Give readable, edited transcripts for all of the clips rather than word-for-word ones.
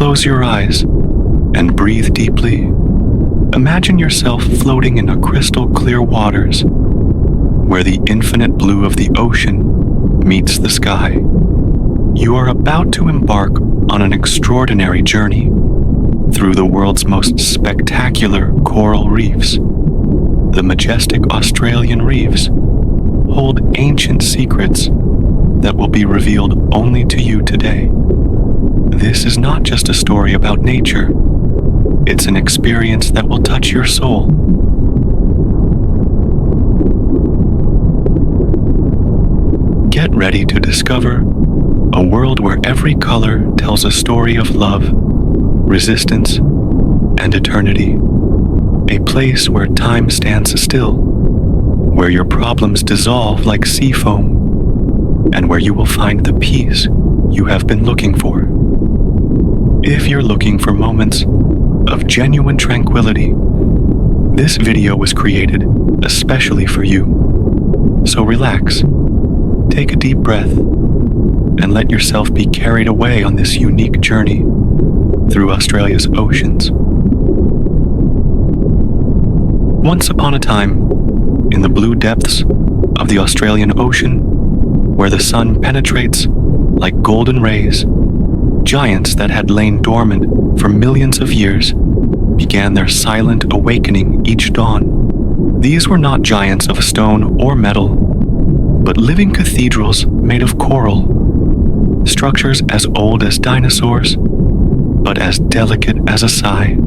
Close your eyes and breathe deeply. Imagine yourself floating in a crystal clear waters where the infinite blue of the ocean meets the sky. You are about to embark on an extraordinary journey through the world's most spectacular coral reefs. The majestic Australian reefs hold ancient secrets that will be revealed only to you today. This is not just a story about nature. It's an experience that will touch your soul. Get ready to discover a world where every color tells a story of love, resistance, and eternity. A place where time stands still, where your problems dissolve like sea foam, and where you will find the peace you have been looking for. If you're looking for moments of genuine tranquility, this video was created especially for you. So relax, take a deep breath, and let yourself be carried away on this unique journey through Australia's oceans. Once upon a time, in the blue depths of the Australian Ocean, where the sun penetrates like golden rays, giants that had lain dormant for millions of years began their silent awakening each dawn. These were not giants of stone or metal, but living cathedrals made of coral, structures as old as dinosaurs, but as delicate as a sigh.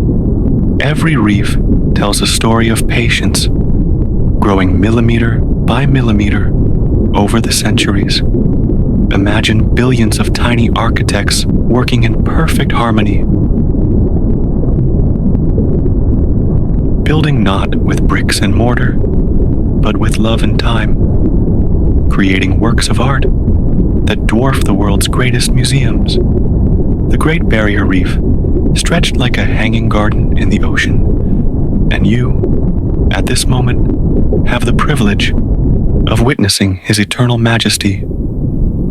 Every reef tells a story of patience, growing millimeter by millimeter over the centuries. Imagine billions of tiny architects working in perfect harmony, building not with bricks and mortar, but with love and time, creating works of art that dwarf the world's greatest museums. The Great Barrier Reef stretched like a hanging garden in the ocean, and you, at this moment, have the privilege of witnessing his eternal majesty.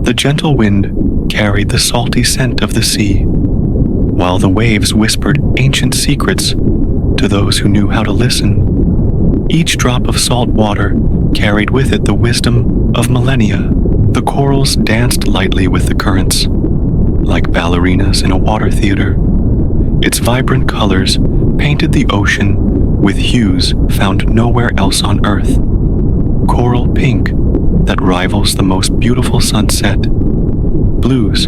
The gentle wind carried the salty scent of the sea, while the waves whispered ancient secrets to those who knew how to listen. Each drop of salt water carried with it the wisdom of millennia. The corals danced lightly with the currents, like ballerinas in a water theater. Its vibrant colors painted the ocean with hues found nowhere else on Earth. Coral pink that rivals the most beautiful sunset, blues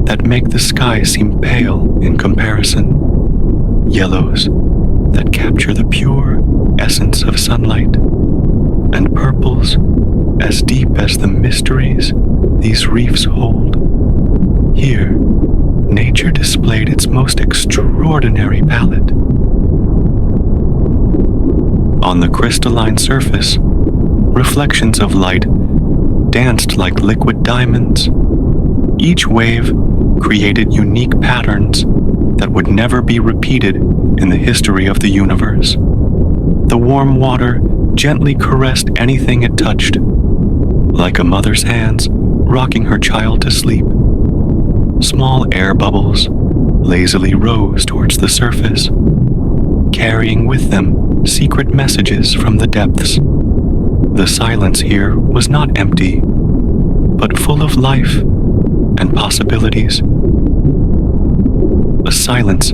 that make the sky seem pale in comparison, yellows that capture the pure essence of sunlight, and purples as deep as the mysteries these reefs hold. Here, nature displayed its most extraordinary palette. On the crystalline surface, reflections of light danced like liquid diamonds. Each wave created unique patterns that would never be repeated in the history of the universe. The warm water gently caressed anything it touched, like a mother's hands rocking her child to sleep. Small air bubbles lazily rose towards the surface, carrying with them secret messages from the depths. The silence here was not empty, but full of life and possibilities. A silence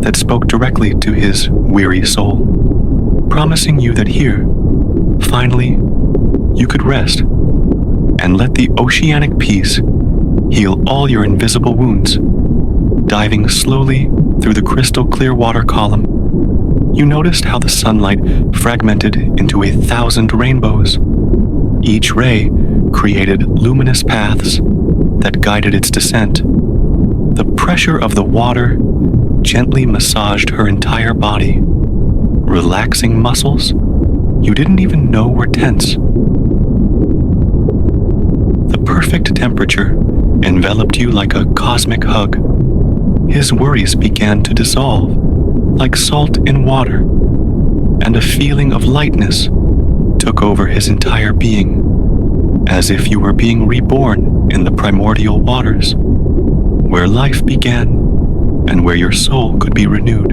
that spoke directly to his weary soul, promising you that here, finally, you could rest and let the oceanic peace heal all your invisible wounds. Diving slowly through the crystal clear water column, you noticed how the sunlight fragmented into 1,000 rainbows. Each ray created luminous paths that guided its descent. The pressure of the water gently massaged her entire body, relaxing muscles you didn't even know were tense. The perfect temperature enveloped you like a cosmic hug. His worries began to dissolve like salt in water, and a feeling of lightness took over his entire being, as if you were being reborn in the primordial waters, where life began and where your soul could be renewed.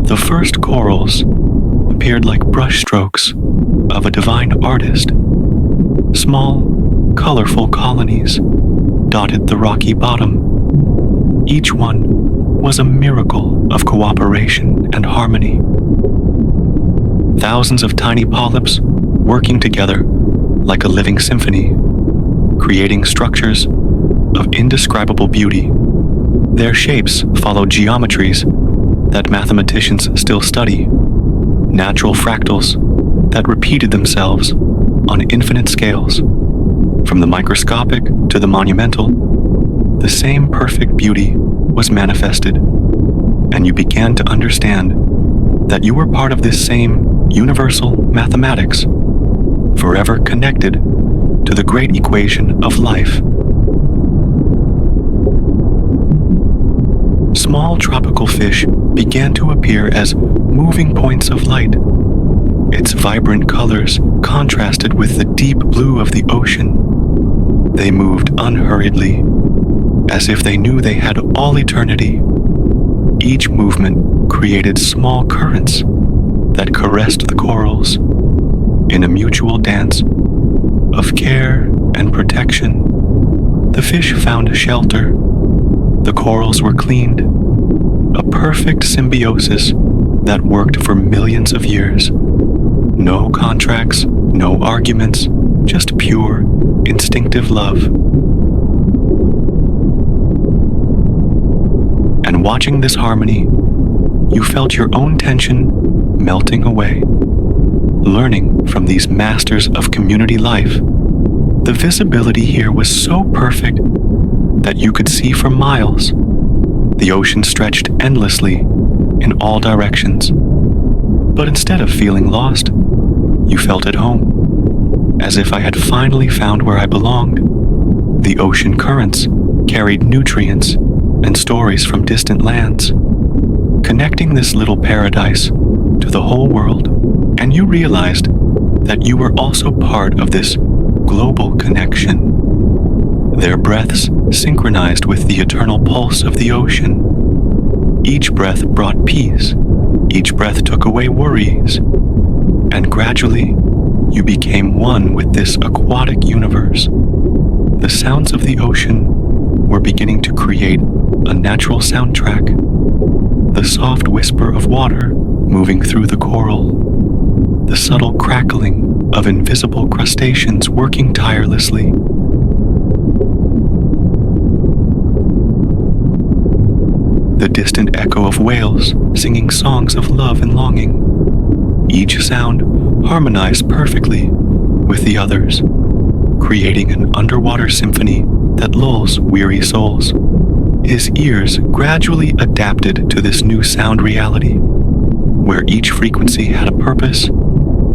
The first corals appeared like brushstrokes of a divine artist. Small, colorful colonies dotted the rocky bottom. Each one was a miracle of cooperation and harmony. Thousands of tiny polyps working together like a living symphony, creating structures of indescribable beauty. Their shapes followed geometries that mathematicians still study, natural fractals that repeated themselves on infinite scales. From the microscopic to the monumental, the same perfect beauty was manifested, and you began to understand that you were part of this same universal mathematics, forever connected to the great equation of life. Small tropical fish began to appear as moving points of light. Its vibrant colors contrasted with the deep blue of the ocean. They moved unhurriedly, as if they knew they had all eternity. Each movement created small currents that caressed the corals in a mutual dance of care and protection. The fish found shelter. The corals were cleaned. A perfect symbiosis that worked for millions of years. No contracts, no arguments, just pure, instinctive love. And watching this harmony, you felt your own tension melting away. Learning from these masters of community life, the visibility here was so perfect that you could see for miles. The ocean stretched endlessly in all directions. But instead of feeling lost, you felt at home, as if I had finally found where I belonged. The ocean currents carried nutrients and stories from distant lands, connecting this little paradise to the whole world, and you realized that you were also part of this global connection. Their breaths synchronized with the eternal pulse of the ocean. Each breath brought peace. Each breath took away worries. And gradually, you became one with this aquatic universe. The sounds of the ocean were beginning to create a natural soundtrack. The soft whisper of water moving through the coral. The subtle crackling of invisible crustaceans working tirelessly. The distant echo of whales singing songs of love and longing. Each sound harmonized perfectly with the others, creating an underwater symphony that lulls weary souls. His ears gradually adapted to this new sound reality, where each frequency had a purpose,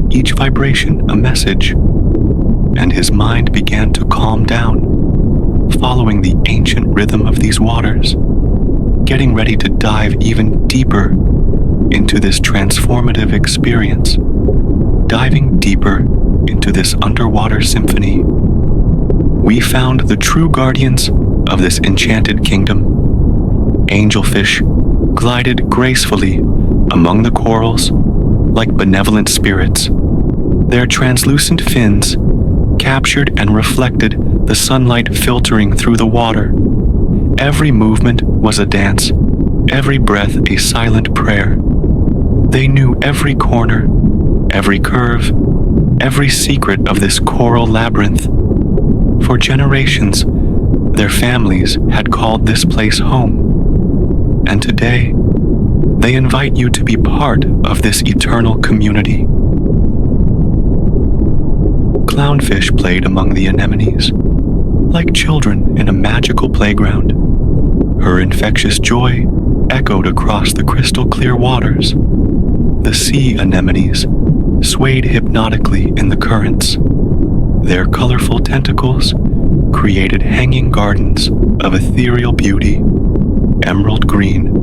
each vibration a message, and his mind began to calm down, following the ancient rhythm of these waters, getting ready to dive even deeper into this transformative experience, diving deeper into this underwater symphony. We found the true guardians of this enchanted kingdom. Angelfish glided gracefully among the corals like benevolent spirits. Their translucent fins captured and reflected the sunlight filtering through the water. Every movement was a dance, every breath a silent prayer. They knew every corner, every curve, every secret of this coral labyrinth. For generations, their families had called this place home, and today, they invite you to be part of this eternal community. Clownfish played among the anemones, like children in a magical playground. Her infectious joy echoed across the crystal-clear waters. The sea anemones swayed hypnotically in the currents. Their colorful tentacles created hanging gardens of ethereal beauty, emerald green,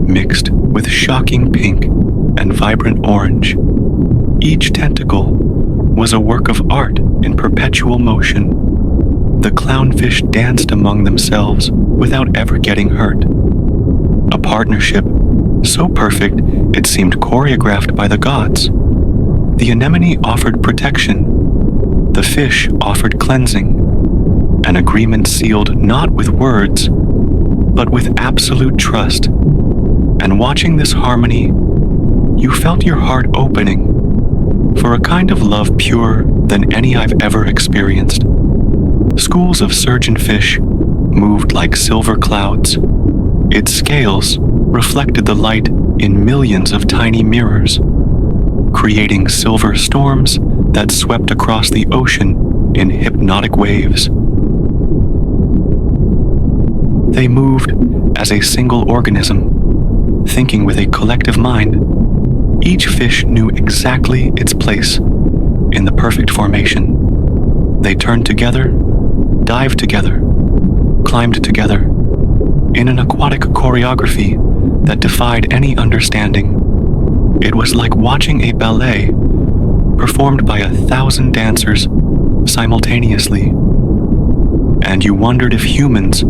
mixed with shocking pink and vibrant orange. Each tentacle was a work of art in perpetual motion. The clownfish danced among themselves without ever getting hurt. a partnership so perfect it seemed choreographed by the gods. The anemone offered protection, the fish offered cleansing, an agreement sealed not with words, but with absolute trust. And watching this harmony, you felt your heart opening for a kind of love purer than any I've ever experienced. Schools of surgeonfish moved like silver clouds. Its scales reflected the light in millions of tiny mirrors, creating silver storms that swept across the ocean in hypnotic waves. They moved as a single organism, thinking with a collective mind. Each fish knew exactly its place in the perfect formation. They turned together, dived together, climbed together, in an aquatic choreography that defied any understanding. It was like watching a ballet performed by 1,000 dancers simultaneously. And you wondered if humans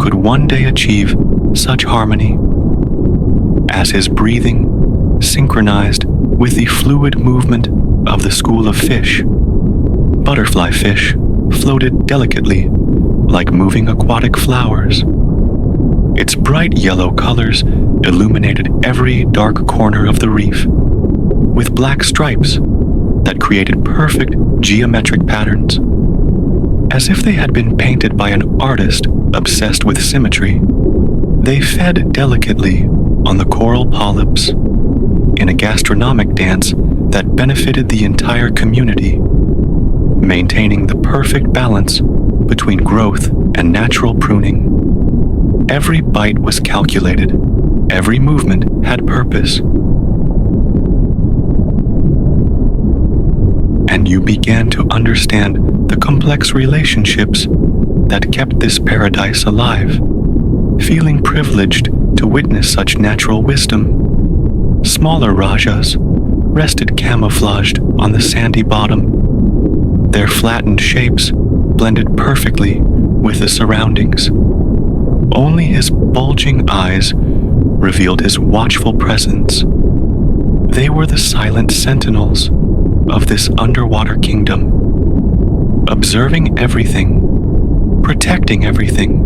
could one day achieve such harmony, as his breathing synchronized with the fluid movement of the school of fish. Butterfly fish floated delicately like moving aquatic flowers. Its bright yellow colors illuminated every dark corner of the reef, with black stripes that created perfect geometric patterns, as if they had been painted by an artist obsessed with symmetry. They fed delicately on the coral polyps in a gastronomic dance that benefited the entire community, maintaining the perfect balance between growth and natural pruning. Every bite was calculated, every movement had purpose. And you began to understand the complex relationships that kept this paradise alive, feeling privileged to witness such natural wisdom. Smaller rajas rested camouflaged on the sandy bottom. Their flattened shapes blended perfectly with the surroundings. Only his bulging eyes revealed his watchful presence. They were the silent sentinels of this underwater kingdom, observing everything, protecting everything,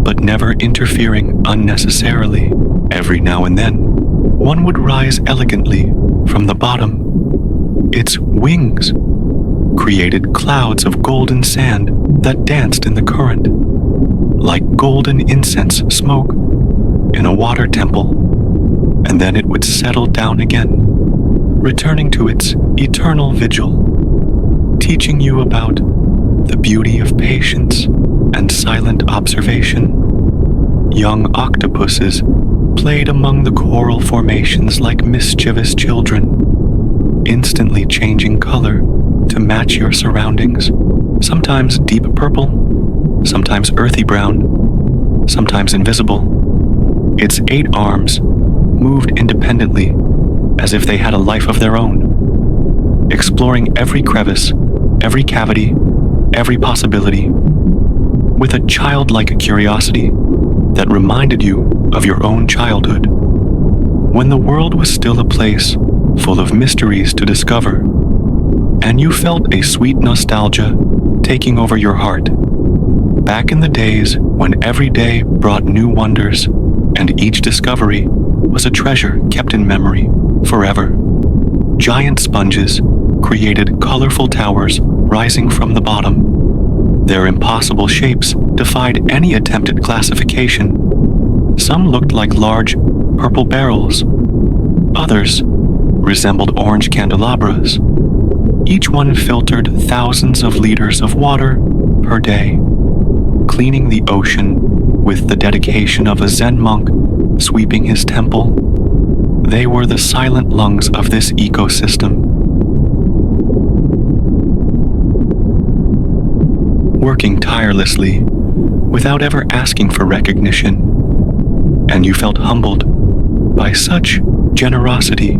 but never interfering unnecessarily. Every now and then, one would rise elegantly from the bottom. Its wings created clouds of golden sand that danced in the current, like golden incense smoke in a water temple, and then it would settle down again, returning to its eternal vigil, teaching you about the beauty of patience and silent observation. Young octopuses played among the coral formations like mischievous children, instantly changing color to match your surroundings, sometimes deep purple, sometimes earthy brown, sometimes invisible. Its 8 arms moved independently as if they had a life of their own, exploring every crevice, every cavity, every possibility, with a childlike curiosity that reminded you of your own childhood, when the world was still a place full of mysteries to discover, and you felt a sweet nostalgia taking over your heart, back in the days when every day brought new wonders, and each discovery was a treasure kept in memory forever. Giant sponges created colorful towers rising from the bottom. Their impossible shapes defied any attempted classification. Some looked like large purple barrels. Others resembled orange candelabras. Each one filtered thousands of liters of water per day, cleaning the ocean with the dedication of a Zen monk sweeping his temple. They were the silent lungs of this ecosystem, working tirelessly without ever asking for recognition, and you felt humbled by such generosity,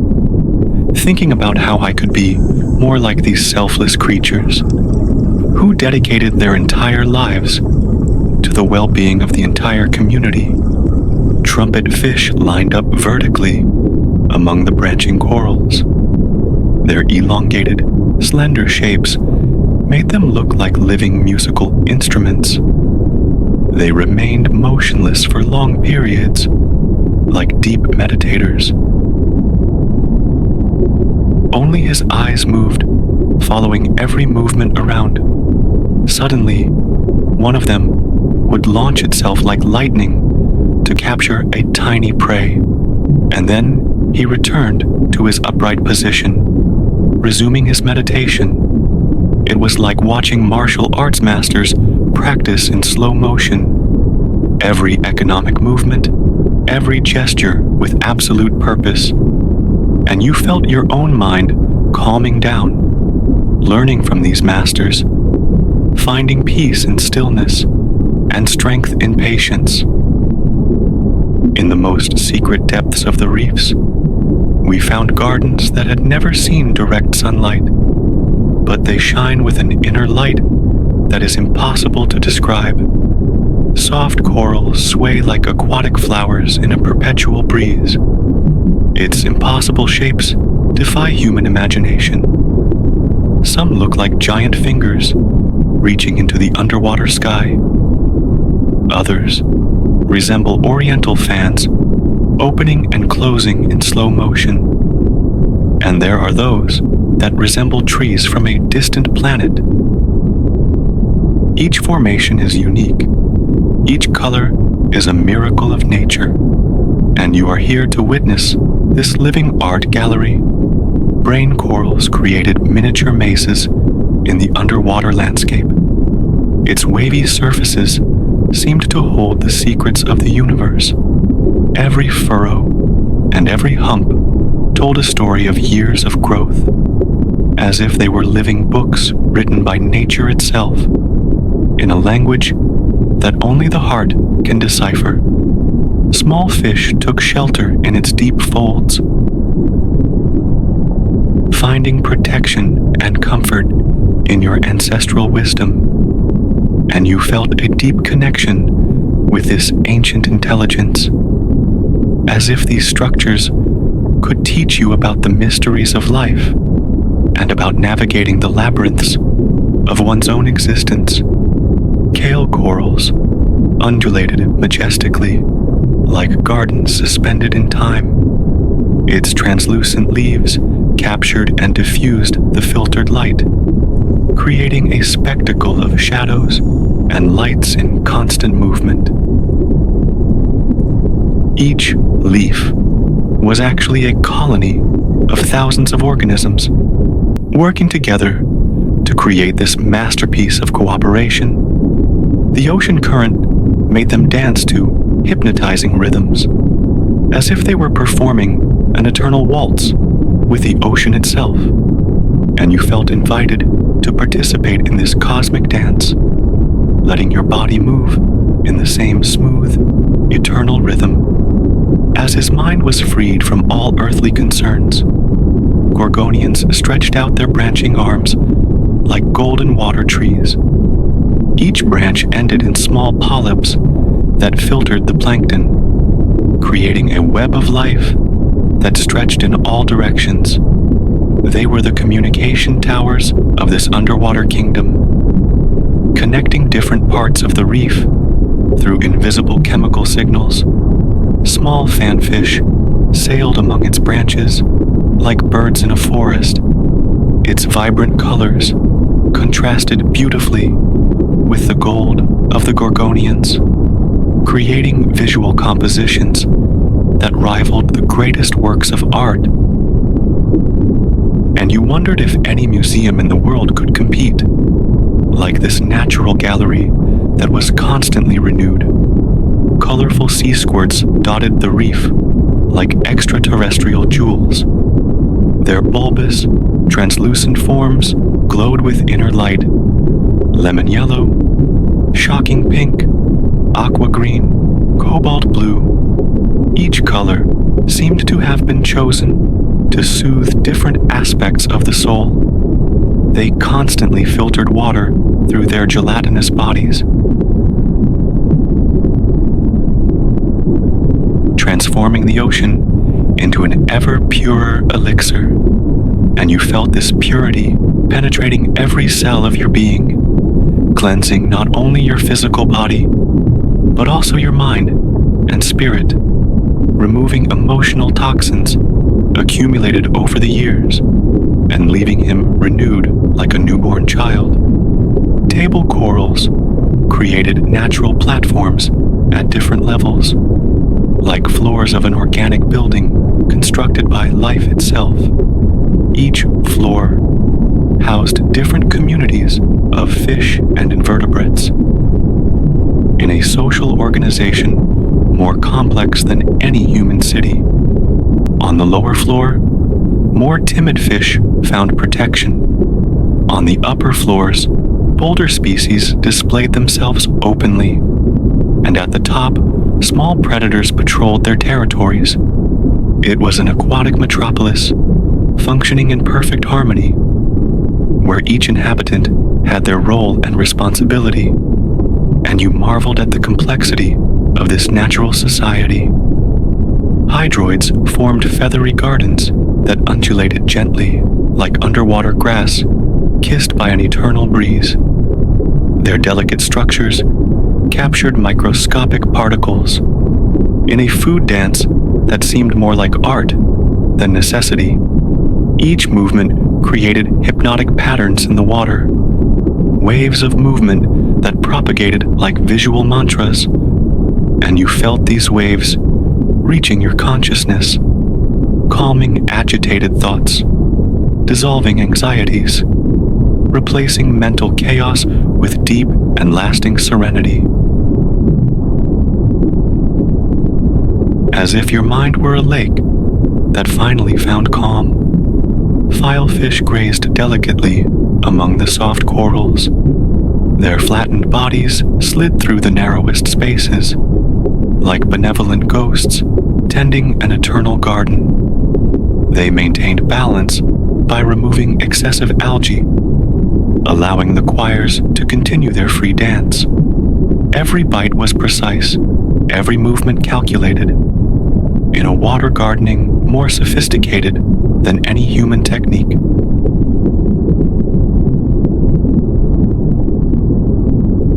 thinking about how I could be more like these selfless creatures who dedicated their entire lives to the well-being of the entire community. trumpet fish lined up vertically among the branching corals. Their elongated, slender shapes made them look like living musical instruments. They remained motionless for long periods, like deep meditators. Only his eyes moved, following every movement around. Suddenly, one of them would launch itself like lightning to capture a tiny prey, and then he returned to his upright position, resuming his meditation. It was like watching martial arts masters practice in slow motion, every economic movement, every gesture with absolute purpose, and you felt your own mind calming down, learning from these masters, finding peace in stillness and strength in patience. In the most secret depths of the reefs, we found gardens that had never seen direct sunlight, but they shine with an inner light that is impossible to describe. Soft corals sway like aquatic flowers in a perpetual breeze. Its impossible shapes defy human imagination. Some look like giant fingers reaching into the underwater sky. Others resemble oriental fans opening and closing in slow motion. And there are those that resemble trees from a distant planet. Each formation is unique. Each color is a miracle of nature. And you are here to witness this living art gallery. Brain corals created miniature mazes in the underwater landscape. Its wavy surfaces seemed to hold the secrets of the universe. Every furrow and every hump told a story of years of growth, as if they were living books written by nature itself, in a language that only the heart can decipher. Small fish took shelter in its deep folds, finding protection and comfort in your ancestral wisdom, and you felt a deep connection with this ancient intelligence, as if these structures could teach you about the mysteries of life and about navigating the labyrinths of one's own existence. Kale corals undulated majestically, like gardens suspended in time. Its translucent leaves captured and diffused the filtered light, creating a spectacle of shadows and lights in constant movement. Each leaf was actually a colony of thousands of organisms, working together to create this masterpiece of cooperation. The ocean current made them dance to hypnotizing rhythms, as if they were performing an eternal waltz with the ocean itself, and you felt invited to participate in this cosmic dance, letting your body move in the same smooth, eternal rhythm. As his mind was freed from all earthly concerns, Gorgonians stretched out their branching arms like golden water trees. Each branch ended in small polyps that filtered the plankton, creating a web of life that stretched in all directions. They were the communication towers of this underwater kingdom, connecting different parts of the reef through invisible chemical signals. Small fanfish sailed among its branches like birds in a forest. Its vibrant colors contrasted beautifully with the gold of the Gorgonians, creating visual compositions that rivaled the greatest works of art. And you wondered if any museum in the world could compete, like this natural gallery that was constantly renewed. Colorful sea squirts dotted the reef like extraterrestrial jewels. Their bulbous, translucent forms glowed with inner light: lemon yellow, shocking pink, aqua green, cobalt blue. Each color seemed to have been chosen to soothe different aspects of the soul. They constantly filtered water through their gelatinous bodies. transforming the ocean into an ever purer elixir. And you felt this purity penetrating every cell of your being, cleansing not only your physical body, but also your mind and spirit, removing emotional toxins accumulated over the years and leaving him renewed like a newborn child. Table corals created natural platforms at different levels, like floors of an organic building constructed by life itself. Each floor housed different communities of fish and invertebrates. In a social organization more complex than any human city. On the lower floor, more timid fish found protection. On the upper floors, bolder species displayed themselves openly. And at the top, small predators patrolled their territories. It was an aquatic metropolis, functioning in perfect harmony, where each inhabitant had their role and responsibility, and you marveled at the complexity of this natural society. Hydroids formed feathery gardens that undulated gently, like underwater grass, kissed by an eternal breeze. Their delicate structures captured microscopic particles in a food dance that seemed more like art than necessity. Each movement created hypnotic patterns in the water, waves of movement that propagated like visual mantras, and you felt these waves reaching your consciousness, calming agitated thoughts, dissolving anxieties, replacing mental chaos with deep and lasting serenity. As if your mind were a lake that finally found calm, filefish grazed delicately among the soft corals. Their flattened bodies slid through the narrowest spaces, like benevolent ghosts tending an eternal garden. They maintained balance by removing excessive algae, allowing the choirs to continue their free dance. Every bite was precise, every movement calculated, in a water gardening more sophisticated than any human technique.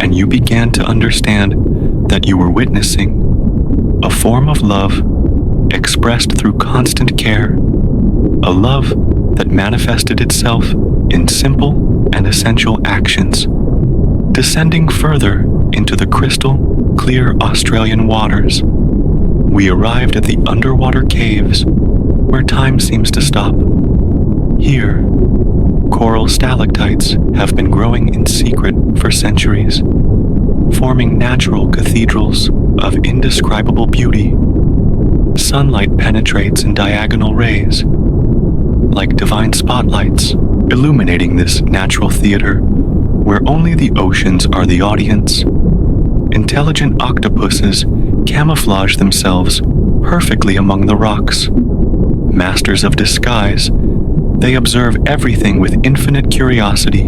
And you began to understand that you were witnessing a form of love expressed through constant care, a love that manifested itself in simple and essential actions, descending further into the crystal clear Australian waters. We arrived at the underwater caves where time seems to stop. Here, coral stalactites have been growing in secret for centuries, forming natural cathedrals of indescribable beauty. Sunlight penetrates in diagonal rays, like divine spotlights, illuminating this natural theater where only the oceans are the audience. Intelligent octopuses camouflage themselves perfectly among the rocks. Masters of disguise, they observe everything with infinite curiosity.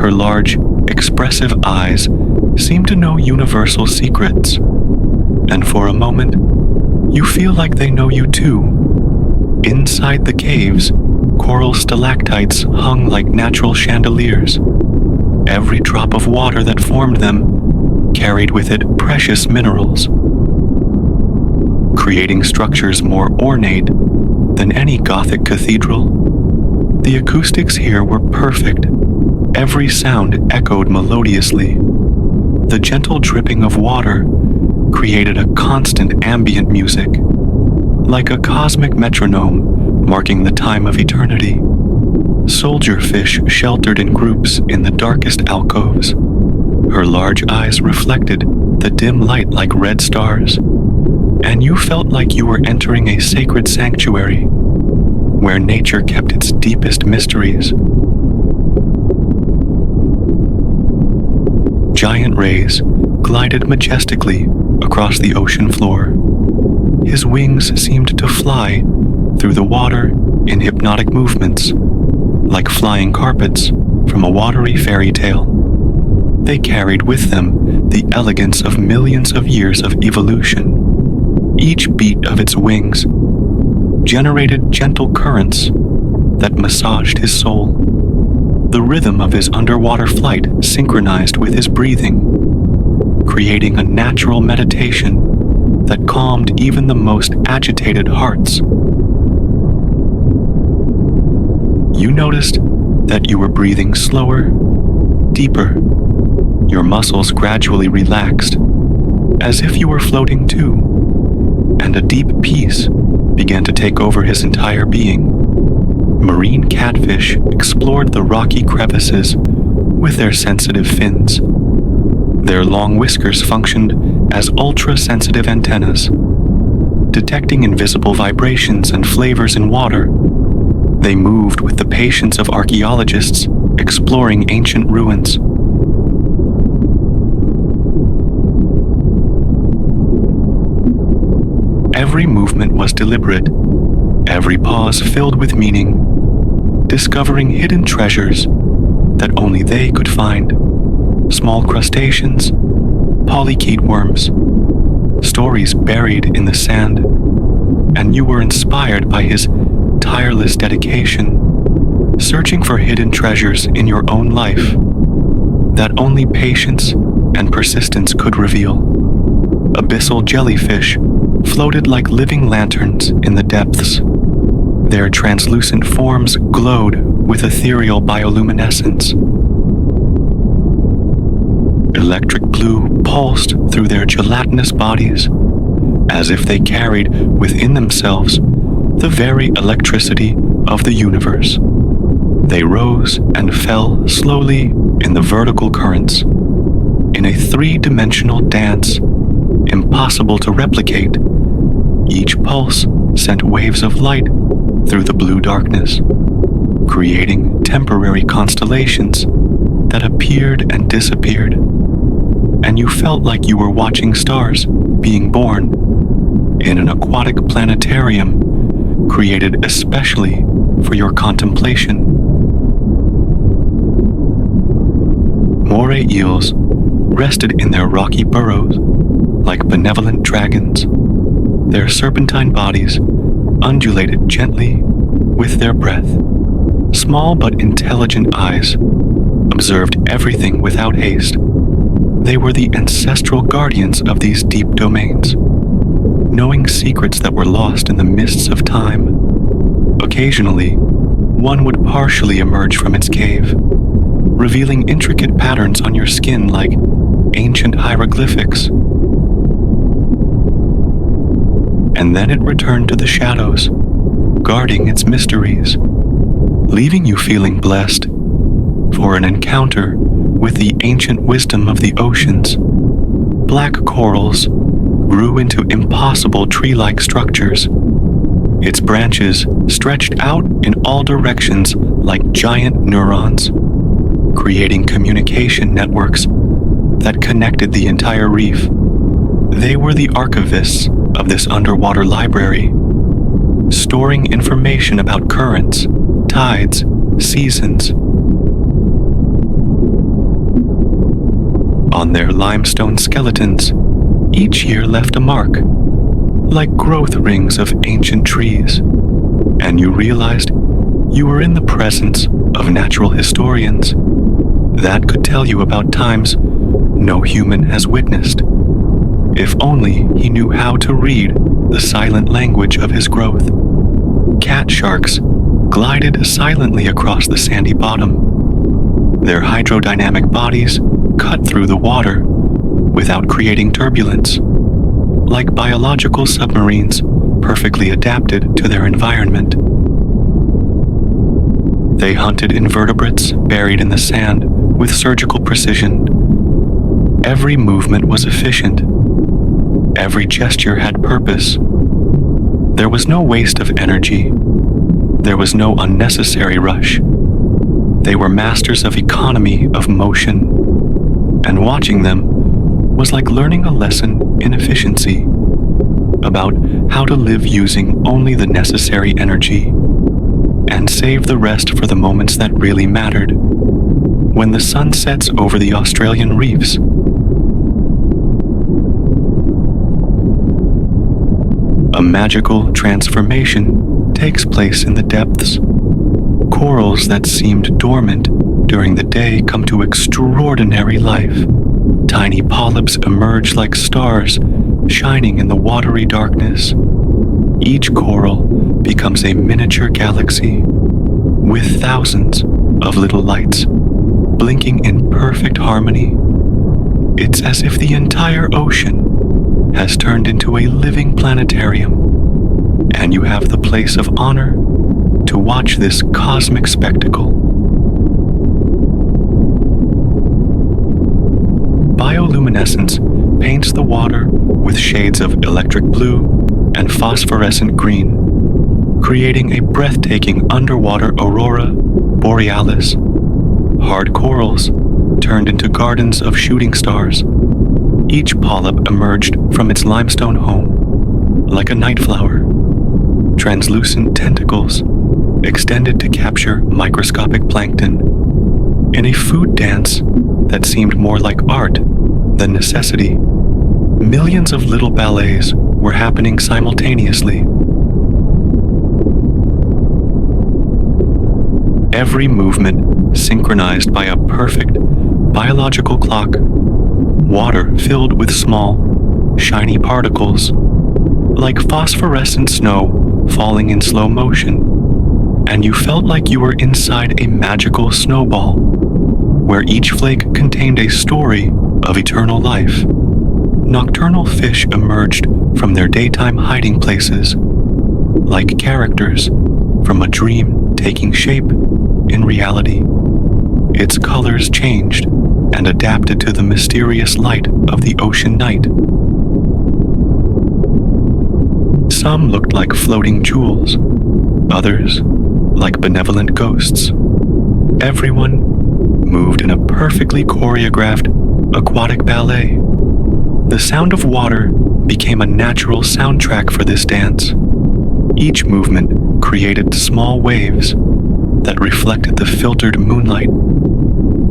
Her large, expressive eyes seem to know universal secrets, and for a moment, you feel like they know you too. Inside the caves, coral stalactites hung like natural chandeliers. Every drop of water that formed them carried with it precious minerals, creating structures more ornate than any Gothic cathedral. The acoustics here were perfect. Every sound echoed melodiously. The gentle dripping of water created a constant ambient music, like a cosmic metronome marking the time of eternity. Soldier fish sheltered in groups in the darkest alcoves. Her large eyes reflected the dim light like red stars, and you felt like you were entering a sacred sanctuary where nature kept its deepest mysteries. Giant rays glided majestically across the ocean floor. His wings seemed to fly through the water in hypnotic movements, like flying carpets from a watery fairy tale. They carried with them the elegance of millions of years of evolution. Each beat of its wings generated gentle currents that massaged his soul. The rhythm of his underwater flight synchronized with his breathing, creating a natural meditation that calmed even the most agitated hearts. You noticed that you were breathing slower, deeper. Your muscles gradually relaxed, as if you were floating too, and a deep peace began to take over his entire being. Marine catfish explored the rocky crevices with their sensitive fins. Their long whiskers functioned as ultra-sensitive antennas, detecting invisible vibrations and flavors in water. They moved with the patience of archaeologists exploring ancient ruins. Every movement was deliberate, every pause filled with meaning, discovering hidden treasures that only they could find. Small crustaceans, polychaete worms, stories buried in the sand, and you were inspired by his tireless dedication, searching for hidden treasures in your own life that only patience and persistence could reveal. Abyssal jellyfish floated like living lanterns in the depths. Their translucent forms glowed with ethereal bioluminescence. Electric blue pulsed through their gelatinous bodies, as if they carried within themselves the very electricity of the universe. They rose and fell slowly in the vertical currents, in a three-dimensional dance impossible to replicate. Each pulse sent waves of light through the blue darkness, creating temporary constellations that appeared and disappeared, and you felt like you were watching stars being born in an aquatic planetarium created especially for your contemplation. Moray eels rested in their rocky burrows like benevolent dragons. Their serpentine bodies undulated gently with their breath. Small but intelligent eyes observed everything without haste. They were the ancestral guardians of these deep domains, knowing secrets that were lost in the mists of time. Occasionally, one would partially emerge from its cave, revealing intricate patterns on your skin like ancient hieroglyphics. And then it returned to the shadows, guarding its mysteries, leaving you feeling blessed for an encounter with the ancient wisdom of the oceans. Black corals grew into impossible tree-like structures. Its branches stretched out in all directions like giant neurons, creating communication networks that connected the entire reef. They were the archivists of this underwater library, storing information about currents, tides, seasons. On their limestone skeletons, each year left a mark, like growth rings of ancient trees, and you realized you were in the presence of natural historians that could tell you about times no human has witnessed, if only he knew how to read the silent language of his growth. Cat sharks glided silently across the sandy bottom, their hydrodynamic bodies cut through the water without creating turbulence, like biological submarines perfectly adapted to their environment. They hunted invertebrates buried in the sand with surgical precision. Every movement was efficient. Every gesture had purpose. There was no waste of energy. There was no unnecessary rush. They were masters of economy of motion, and watching them was like learning a lesson in efficiency, about how to live using only the necessary energy, and save the rest for the moments that really mattered. When the sun sets over the Australian reefs, A magical transformation takes place in the depths. Corals that seemed dormant during the day come to extraordinary life. Tiny polyps emerge like stars, shining in the watery darkness. Each coral becomes a miniature galaxy, with thousands of little lights blinking in perfect harmony. It's as if the entire ocean has turned into a living planetarium, and you have the place of honor to watch this cosmic spectacle. Bioluminescence paints the water with shades of electric blue and phosphorescent green, creating a breathtaking underwater aurora borealis. Hard corals turned into gardens of shooting stars. Each polyp emerged from its limestone home, like a night flower. Translucent tentacles extended to capture microscopic plankton. In a food dance that seemed more like art than necessity, millions of little ballets were happening simultaneously. Every movement synchronized by a perfect biological clock. Water filled with small, shiny particles, like phosphorescent snow falling in slow motion, and you felt like you were inside a magical snowball, where each flake contained a story of eternal life. Nocturnal fish emerged from their daytime hiding places, like characters from a dream taking shape in reality. Its colors changed and adapted to the mysterious light of the ocean night. Some looked like floating jewels, others like benevolent ghosts. Everyone moved in a perfectly choreographed aquatic ballet. The sound of water became a natural soundtrack for this dance. Each movement created small waves that reflected the filtered moonlight.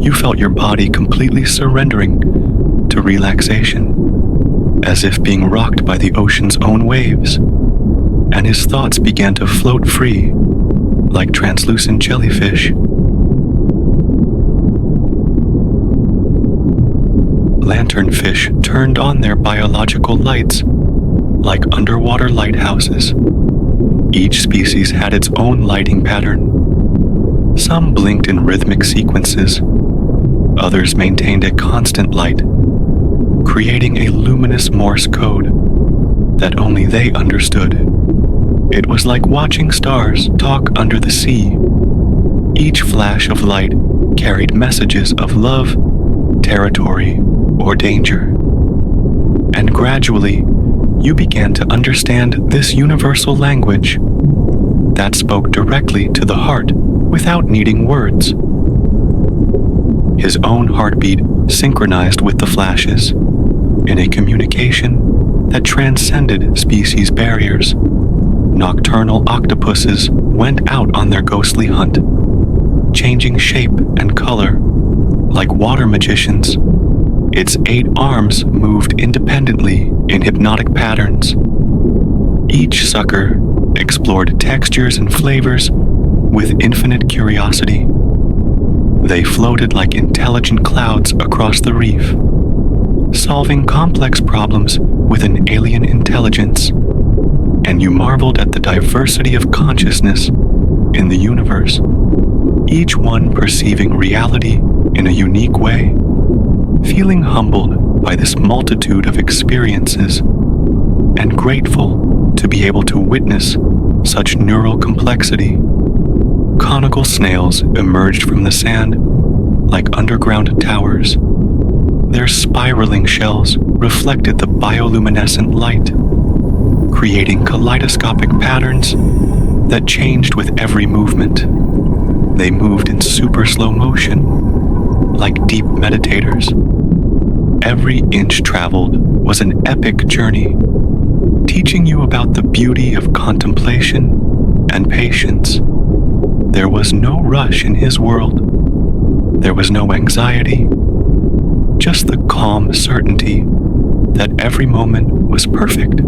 You felt your body completely surrendering to relaxation, as if being rocked by the ocean's own waves, and his thoughts began to float free, like translucent jellyfish. Lanternfish turned on their biological lights, like underwater lighthouses. Each species had its own lighting pattern. Some blinked in rhythmic sequences. Others maintained a constant light, creating a luminous Morse code that only they understood. It was like watching stars talk under the sea. Each flash of light carried messages of love, territory, or danger. And gradually, you began to understand this universal language that spoke directly to the heart without needing words. His own heartbeat synchronized with the flashes in a communication that transcended species barriers. Nocturnal octopuses went out on their ghostly hunt, changing shape and color like water magicians. Its 8 arms moved independently in hypnotic patterns. Each sucker explored textures and flavors with infinite curiosity. They floated like intelligent clouds across the reef, solving complex problems with an alien intelligence, and you marveled at the diversity of consciousness in the universe, each one perceiving reality in a unique way, feeling humbled by this multitude of experiences and grateful to be able to witness such neural complexity. Conical snails emerged from the sand like underground towers. Their spiraling shells reflected the bioluminescent light, creating kaleidoscopic patterns that changed with every movement. They moved in super slow motion, like deep meditators. Every inch traveled was an epic journey, teaching you about the beauty of contemplation and patience. There was no rush in his world. There was no anxiety, just the calm certainty that every moment was perfect.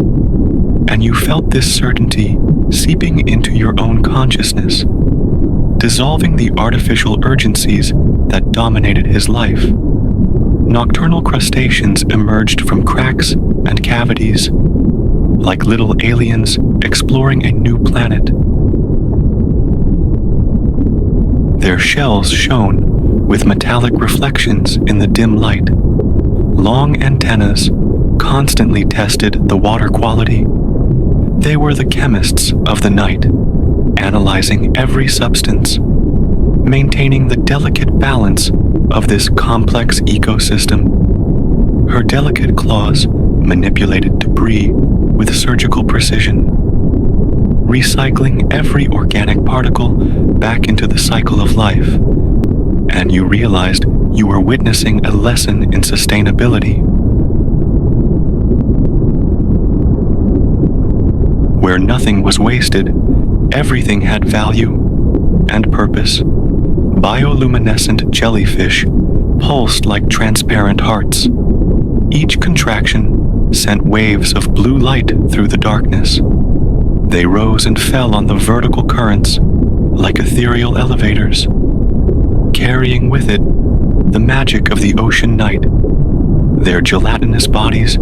and you felt this certainty seeping into your own consciousness, dissolving the artificial urgencies that dominated his life. Nocturnal crustaceans emerged from cracks and cavities, like little aliens exploring a new planet. Their shells shone with metallic reflections in the dim light. Long antennas constantly tested the water quality. They were the chemists of the night, analyzing every substance, maintaining the delicate balance of this complex ecosystem. Her delicate claws manipulated debris with surgical precision, recycling every organic particle back into the cycle of life. And you realized you were witnessing a lesson in sustainability. Where nothing was wasted, everything had value and purpose. Bioluminescent jellyfish pulsed like transparent hearts. Each contraction sent waves of blue light through the darkness. They rose and fell on the vertical currents like ethereal elevators, carrying with it the magic of the ocean night. Their gelatinous bodies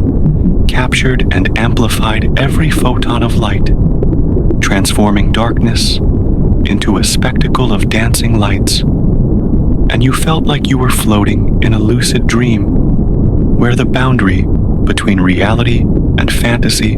captured and amplified every photon of light, transforming darkness into a spectacle of dancing lights. And you felt like you were floating in a lucid dream, where the boundary between reality and fantasy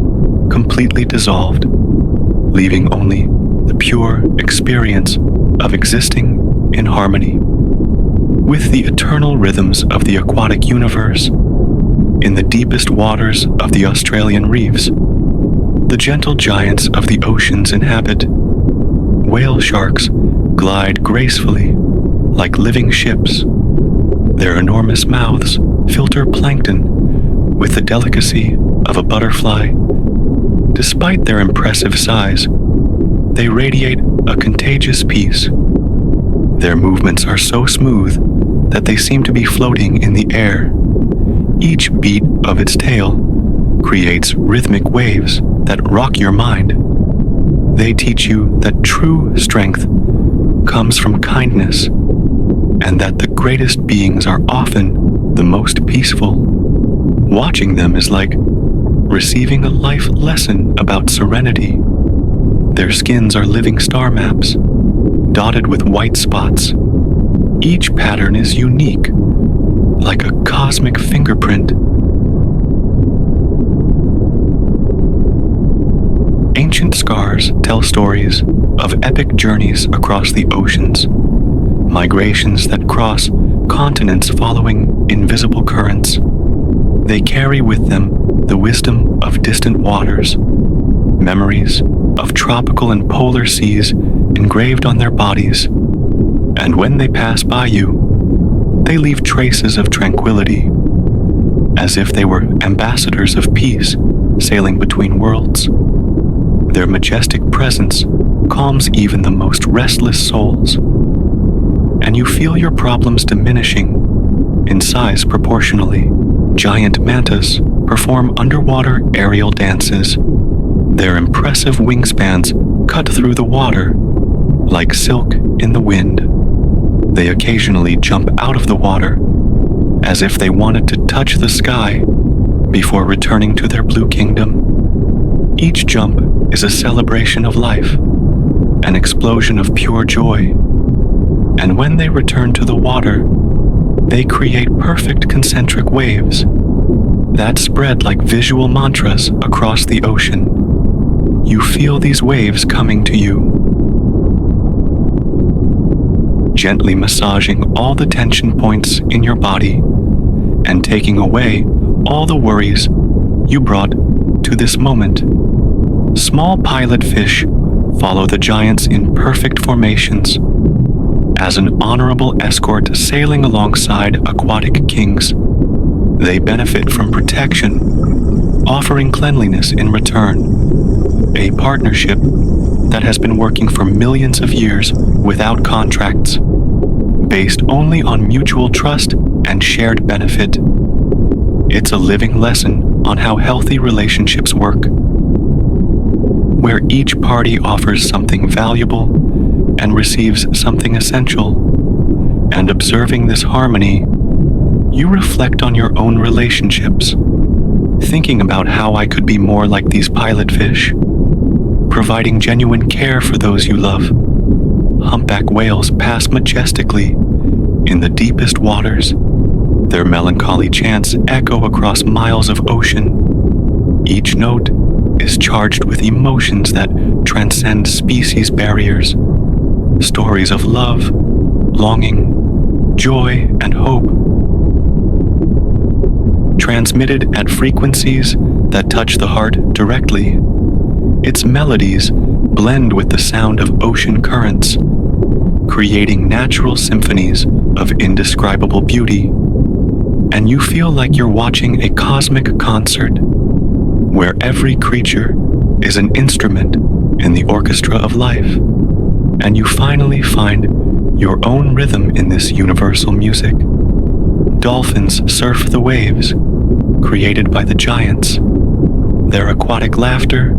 completely dissolved, leaving only the pure experience of existing in harmony with the eternal rhythms of the aquatic universe. In the deepest waters of the Australian reefs, the gentle giants of the oceans inhabit. Whale sharks glide gracefully like living ships. Their enormous mouths filter plankton with the delicacy of a butterfly. Despite their impressive size, they radiate a contagious peace. Their movements are so smooth that they seem to be floating in the air. Each beat of its tail creates rhythmic waves that rock your mind. They teach you that true strength comes from kindness, and that the greatest beings are often the most peaceful. Watching them is like receiving a life lesson about serenity. Their skins are living star maps, dotted with white spots. Each pattern is unique, like a cosmic fingerprint. Ancient scars tell stories of epic journeys across the oceans, migrations that cross continents following invisible currents. They carry with them the wisdom of distant waters, memories of tropical and polar seas engraved on their bodies. And when they pass by you, they leave traces of tranquility, as if they were ambassadors of peace sailing between worlds. Their majestic presence calms even the most restless souls, and you feel your problems diminishing in size proportionally. Giant mantas perform underwater aerial dances. Their impressive wingspans cut through the water like silk in the wind. They occasionally jump out of the water as if they wanted to touch the sky before returning to their blue kingdom. Each jump is a celebration of life, an explosion of pure joy. And when they return to the water, they create perfect concentric waves that spread like visual mantras across the ocean. You feel these waves coming to you, gently massaging all the tension points in your body and taking away all the worries you brought to this moment. Small pilot fish follow the giants in perfect formations, as an honorable escort sailing alongside aquatic kings. They benefit from protection, offering cleanliness in return, a partnership that has been working for millions of years without contracts, based only on mutual trust and shared benefit. It's a living lesson on how healthy relationships work. where each party offers something valuable and receives something essential. And observing this harmony, you reflect on your own relationships, thinking about how I could be more like these pilot fish, providing genuine care for those you love. Humpback whales pass majestically in the deepest waters. Their melancholy chants echo across miles of ocean. Each note is charged with emotions that transcend species barriers. Stories of love, longing, joy, and hope. Transmitted at frequencies that touch the heart directly. Its melodies blend with the sound of ocean currents, creating natural symphonies of indescribable beauty. And you feel like you're watching a cosmic concert, where every creature is an instrument in the orchestra of life, and you finally find your own rhythm in this universal music. Dolphins surf the waves, created by the giants. Their aquatic laughter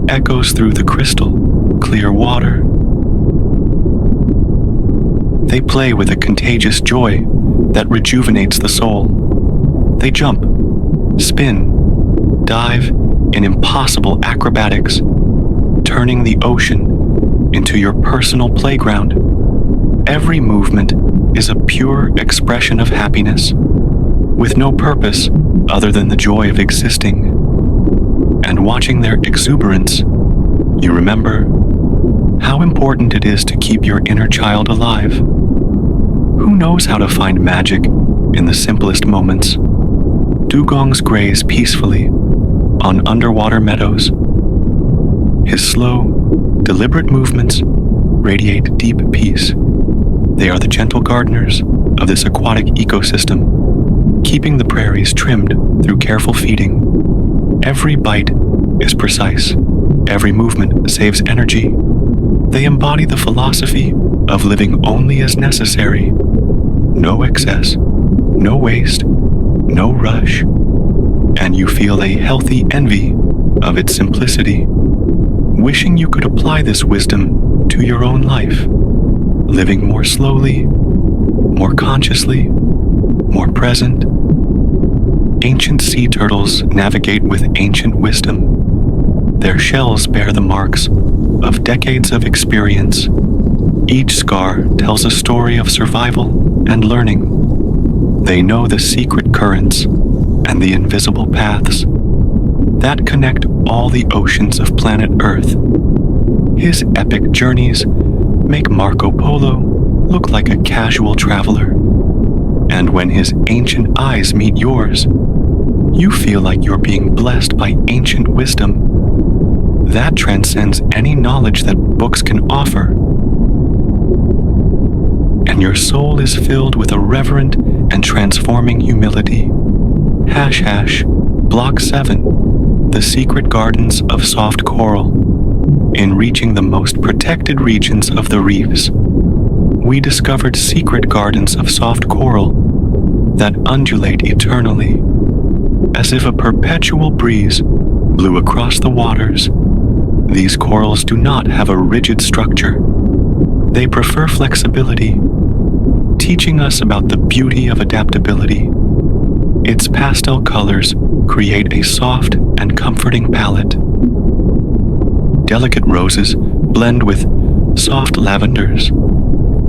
echoes through the crystal clear water. They play with a contagious joy that rejuvenates the soul. They jump, spin, dive in impossible acrobatics, turning the ocean into your personal playground. Every movement is a pure expression of happiness, with no purpose other than the joy of existing. And watching their exuberance, you remember how important it is to keep your inner child alive. Who knows how to find magic in the simplest moments? Dugongs graze peacefully on underwater meadows. His slow, deliberate movements radiate deep peace. They are the gentle gardeners of this aquatic ecosystem, keeping the prairies trimmed through careful feeding. Every bite is precise. Every movement saves energy. They embody the philosophy of living only as necessary. No excess, no waste, no rush. And you feel a healthy envy of its simplicity, wishing you could apply this wisdom to your own life, living more slowly, more consciously, more present. Ancient sea turtles navigate with ancient wisdom. Their shells bear the marks of decades of experience. Each scar tells a story of survival and learning. They know the secret currents and the invisible paths that connect all the oceans of planet Earth. His epic journeys make Marco Polo look like a casual traveler. And when his ancient eyes meet yours, you feel like you're being blessed by ancient wisdom that transcends any knowledge that books can offer. And your soul is filled with a reverent and transforming humility. # Block 7, The Secret Gardens of Soft Coral. In reaching the most protected regions of the reefs, we discovered secret gardens of soft coral that undulate eternally, as if a perpetual breeze blew across the waters. These corals do not have a rigid structure. They prefer flexibility, teaching us about the beauty of adaptability. Its pastel colors create a soft and comforting palette. Delicate roses blend with soft lavenders.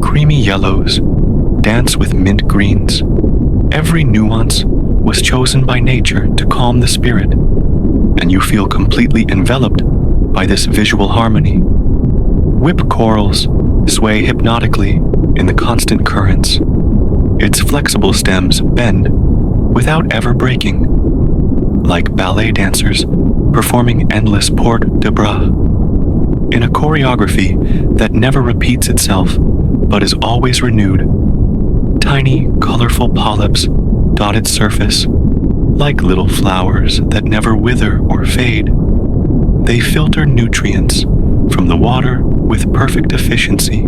Creamy yellows dance with mint greens. Every nuance was chosen by nature to calm the spirit, and you feel completely enveloped by this visual harmony. Whip corals sway hypnotically in the constant currents. Its flexible stems bend without ever breaking, like ballet dancers performing endless port de bras. In a choreography that never repeats itself, but is always renewed. Tiny, colorful polyps dot its surface, like little flowers that never wither or fade. They filter nutrients from the water with perfect efficiency,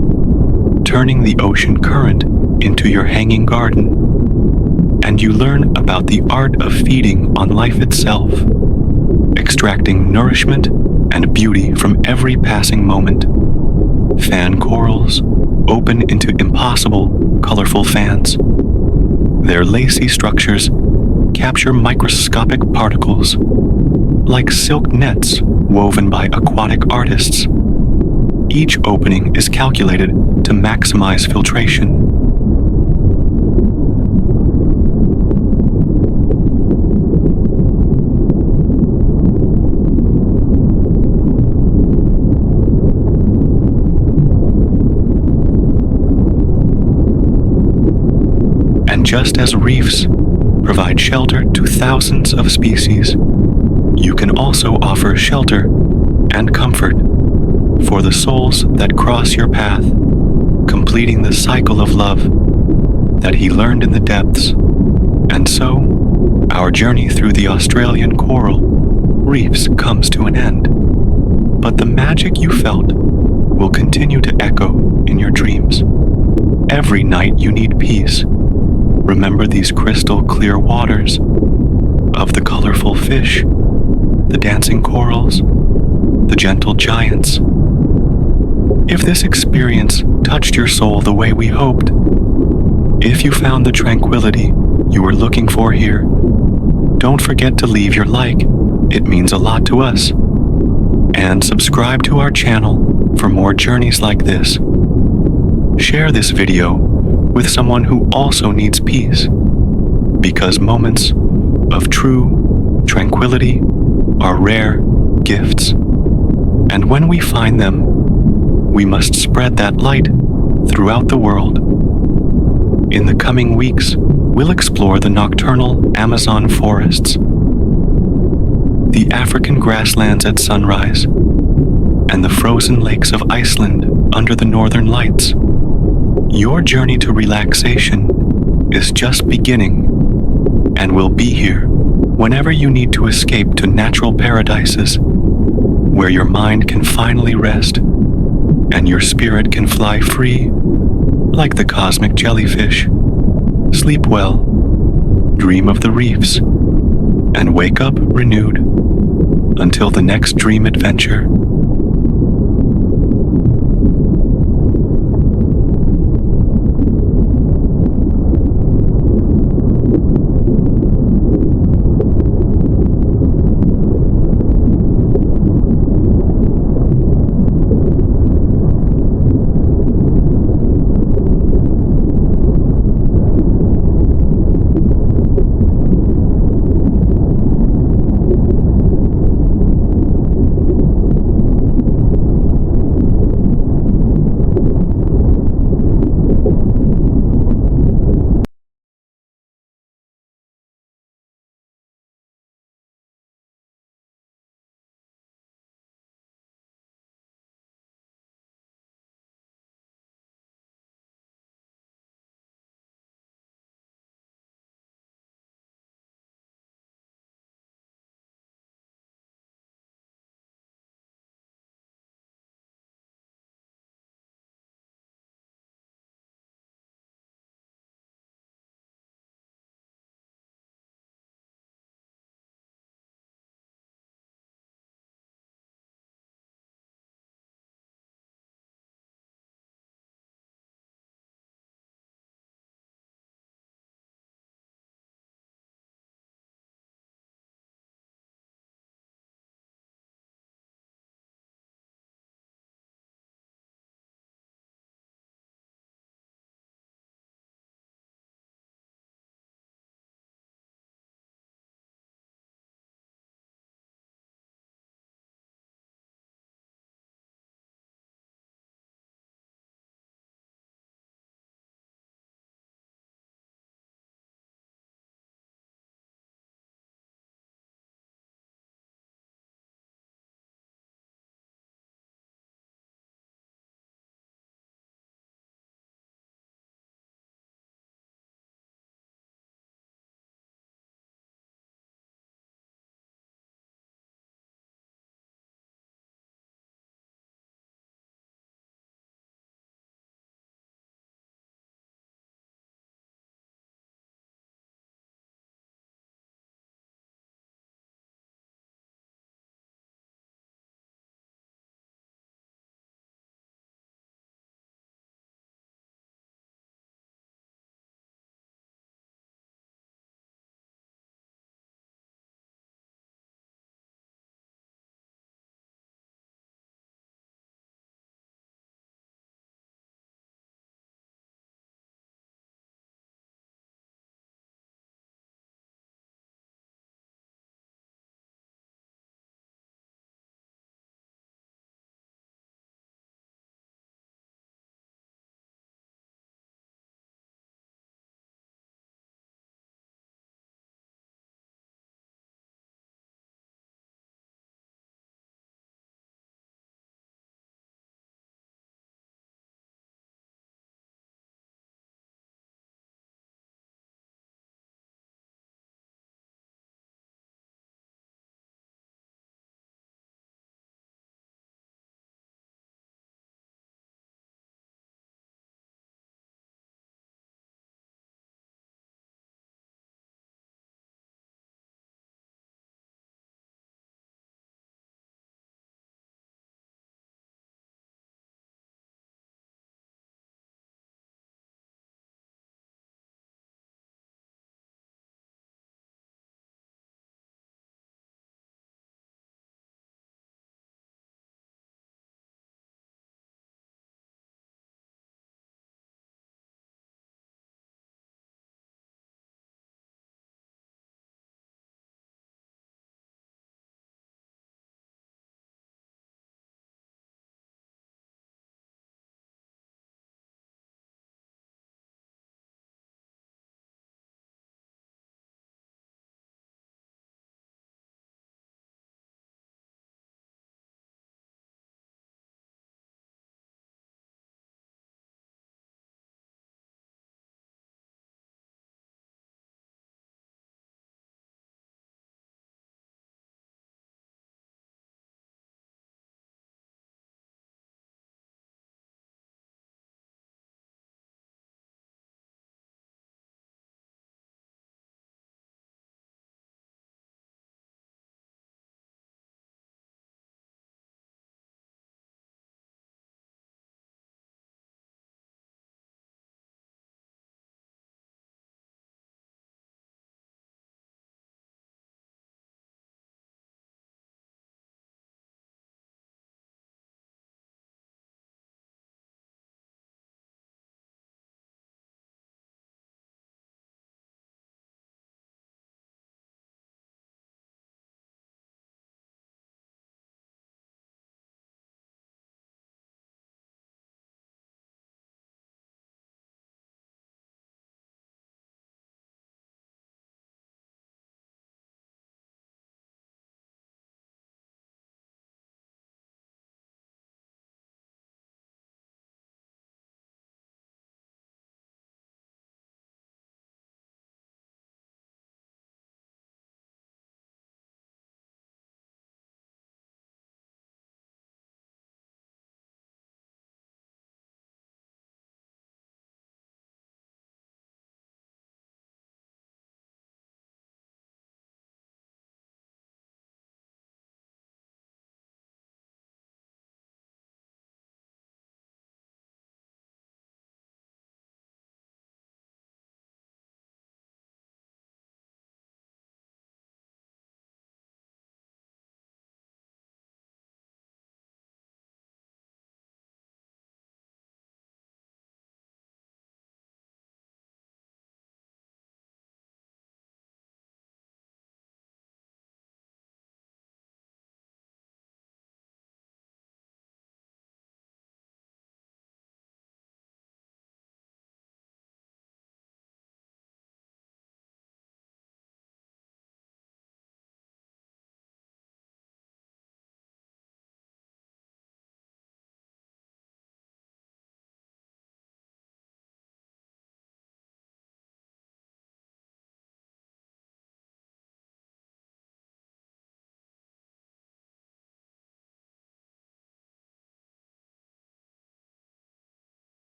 turning the ocean current into your hanging garden. And you learn about the art of feeding on life itself, extracting nourishment and beauty from every passing moment. Fan corals open into impossible, colorful fans. Their lacy structures capture microscopic particles, like silk nets woven by aquatic artists. Each opening is calculated to maximize filtration. And just as reefs provide shelter to thousands of species, you can also offer shelter and comfort for the souls that cross your path, completing the cycle of love that he learned in the depths. And so, our journey through the Australian coral reefs comes to an end. But the magic you felt will continue to echo in your dreams. Every night you need peace. Remember these crystal clear waters of the colorful fish, the dancing corals, the gentle giants. If this experience touched your soul the way we hoped, if you found the tranquility you were looking for here, don't forget to leave your like. It means a lot to us. And subscribe to our channel for more journeys like this. Share this video with someone who also needs peace, because moments of true tranquility are rare gifts. And when we find them, we must spread that light throughout the world. In the coming weeks, we'll explore the nocturnal Amazon forests, the African grasslands at sunrise, and the frozen lakes of Iceland under the northern lights. Your journey to relaxation is just beginning, and we'll be here whenever you need to escape to natural paradises, where your mind can finally rest and your spirit can fly free like the cosmic jellyfish. Sleep well, dream of the reefs, and wake up renewed until the next dream adventure.